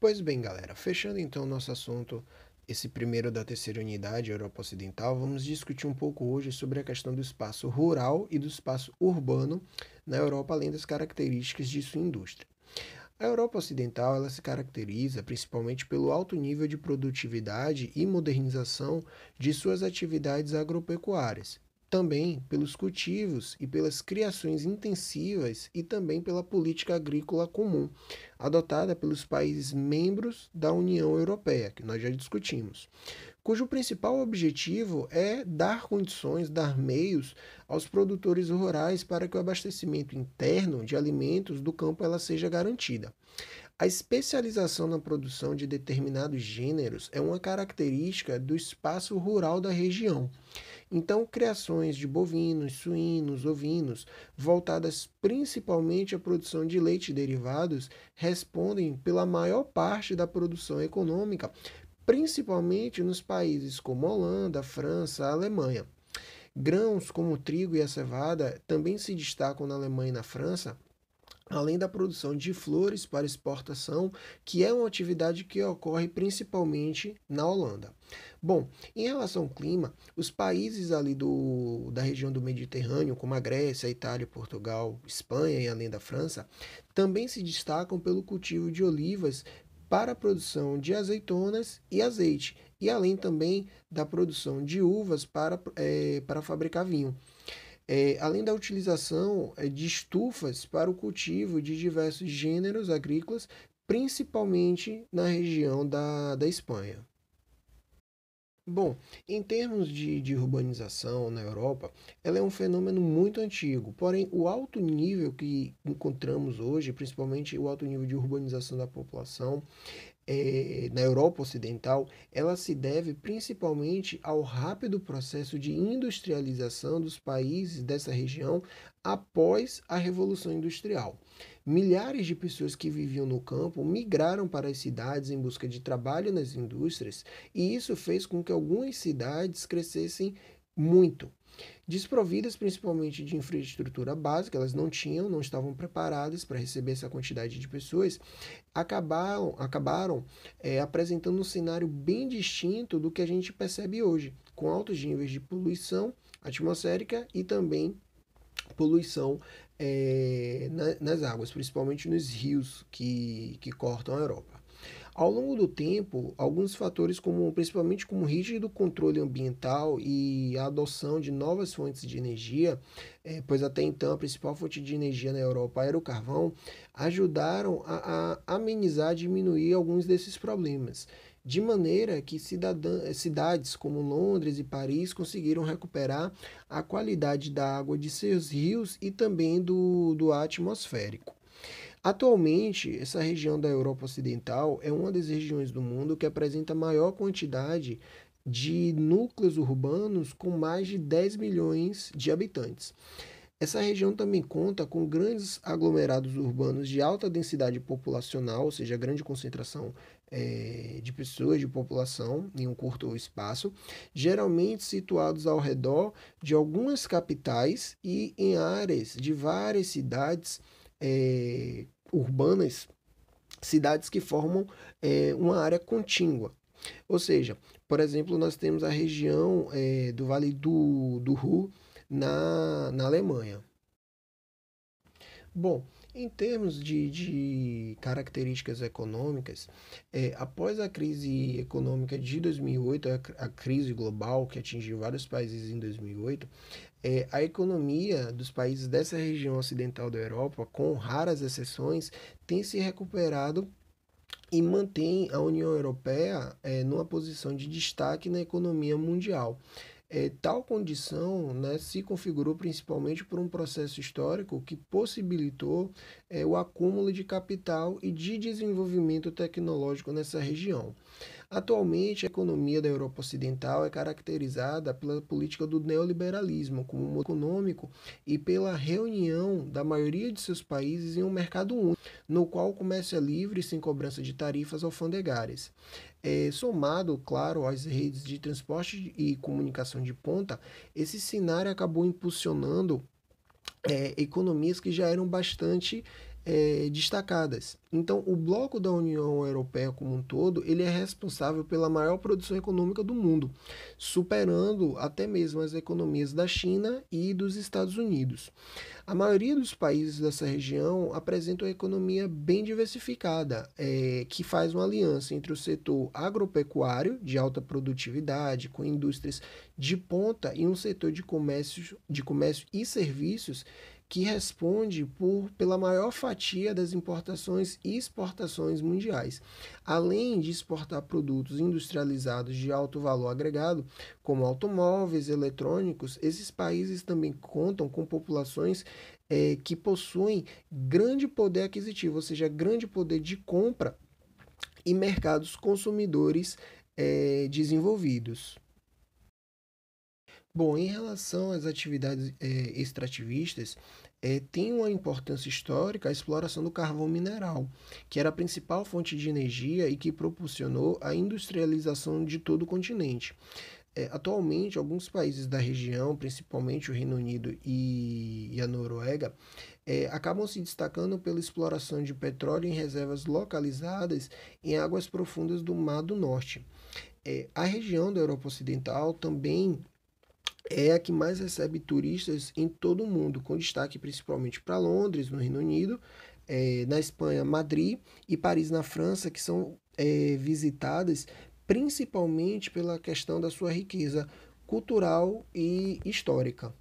Pois bem, galera, fechando então nosso assunto, esse primeiro da terceira unidade, Europa Ocidental, vamos discutir um pouco hoje sobre a questão do espaço rural e do espaço urbano na Europa, além das características de sua indústria. A Europa Ocidental ela se caracteriza principalmente pelo alto nível de produtividade e modernização de suas atividades agropecuárias, também pelos cultivos e pelas criações intensivas e também pela política agrícola comum, adotada pelos países membros da União Europeia, que nós já discutimos, cujo principal objetivo é dar condições, dar meios aos produtores rurais para que o abastecimento interno de alimentos do campo ela seja garantida. A especialização na produção de determinados gêneros é uma característica do espaço rural da região. Então, criações de bovinos, suínos, ovinos, voltadas principalmente à produção de leite e derivados, respondem pela maior parte da produção econômica, principalmente nos países como Holanda, França, Alemanha. Grãos como o trigo e a cevada também se destacam na Alemanha e na França, além da produção de flores para exportação, que é uma atividade que ocorre principalmente na Holanda. Bom, em relação ao clima, os países ali da região do Mediterrâneo, como a Grécia, a Itália, Portugal, Espanha e além da França, também se destacam pelo cultivo de olivas para a produção de azeitonas e azeite, e além também da produção de uvas para fabricar vinho. Além da utilização de estufas para o cultivo de diversos gêneros agrícolas, principalmente na região da Espanha. Bom, em termos de urbanização na Europa, ela é um fenômeno muito antigo, porém o alto nível que encontramos hoje, principalmente o alto nível de urbanização da população, na Europa Ocidental, ela se deve principalmente ao rápido processo de industrialização dos países dessa região após a Revolução Industrial. Milhares de pessoas que viviam no campo migraram para as cidades em busca de trabalho nas indústrias, e isso fez com que algumas cidades crescessem muito. Desprovidas principalmente de infraestrutura básica, elas não estavam preparadas para receber essa quantidade de pessoas, acabaram apresentando um cenário bem distinto do que a gente percebe hoje, com altos níveis de poluição atmosférica e também poluição nas águas, principalmente nos rios que cortam a Europa. Ao longo do tempo, alguns fatores, principalmente como rígido controle ambiental e a adoção de novas fontes de energia, pois até então a principal fonte de energia na Europa era o carvão, ajudaram a amenizar, diminuir alguns desses problemas. De maneira que cidades como Londres e Paris conseguiram recuperar a qualidade da água de seus rios e também do ar atmosférico. Atualmente, essa região da Europa Ocidental é uma das regiões do mundo que apresenta maior quantidade de núcleos urbanos com mais de 10 milhões de habitantes. Essa região também conta com grandes aglomerados urbanos de alta densidade populacional, ou seja, grande concentração de pessoas, de população em um curto espaço, geralmente situados ao redor de algumas capitais e em áreas de várias cidades urbanas, cidades que formam uma área contígua. Ou seja, por exemplo, nós temos a região do Vale do Ruhr na Alemanha. Bom, em termos de características econômicas, após a crise econômica de 2008, a crise global que atingiu vários países em 2008, a economia dos países dessa região ocidental da Europa, com raras exceções, tem se recuperado e mantém a União Europeia numa posição de destaque na economia mundial. Tal condição, né, se configurou principalmente por um processo histórico que possibilitou o acúmulo de capital e de desenvolvimento tecnológico nessa região. Atualmente, a economia da Europa Ocidental é caracterizada pela política do neoliberalismo como um econômico e pela reunião da maioria de seus países em um mercado único, no qual o comércio é livre sem cobrança de tarifas alfandegárias. Somado, claro, às redes de transporte e comunicação de ponta, esse cenário acabou impulsionando economias que já eram bastante destacadas. Então, o bloco da União Europeia como um todo, ele é responsável pela maior produção econômica do mundo, superando até mesmo as economias da China e dos Estados Unidos. A maioria dos países dessa região apresenta uma economia bem diversificada, que faz uma aliança entre o setor agropecuário, de alta produtividade, com indústrias de ponta, e um setor de comércio e serviços que responde pela maior fatia das importações e exportações mundiais. Além de exportar produtos industrializados de alto valor agregado, como automóveis, eletrônicos, esses países também contam com populações que possuem grande poder aquisitivo, ou seja, grande poder de compra e mercados consumidores desenvolvidos. Bom, em relação às atividades extrativistas, tem uma importância histórica a exploração do carvão mineral, que era a principal fonte de energia e que propulsionou a industrialização de todo o continente. Atualmente, alguns países da região, principalmente o Reino Unido e a Noruega, acabam se destacando pela exploração de petróleo em reservas localizadas em águas profundas do Mar do Norte. A região da Europa Ocidental também é a que mais recebe turistas em todo o mundo, com destaque principalmente para Londres, no Reino Unido, na Espanha, Madrid e Paris, na França, que são visitadas principalmente pela questão da sua riqueza cultural e histórica.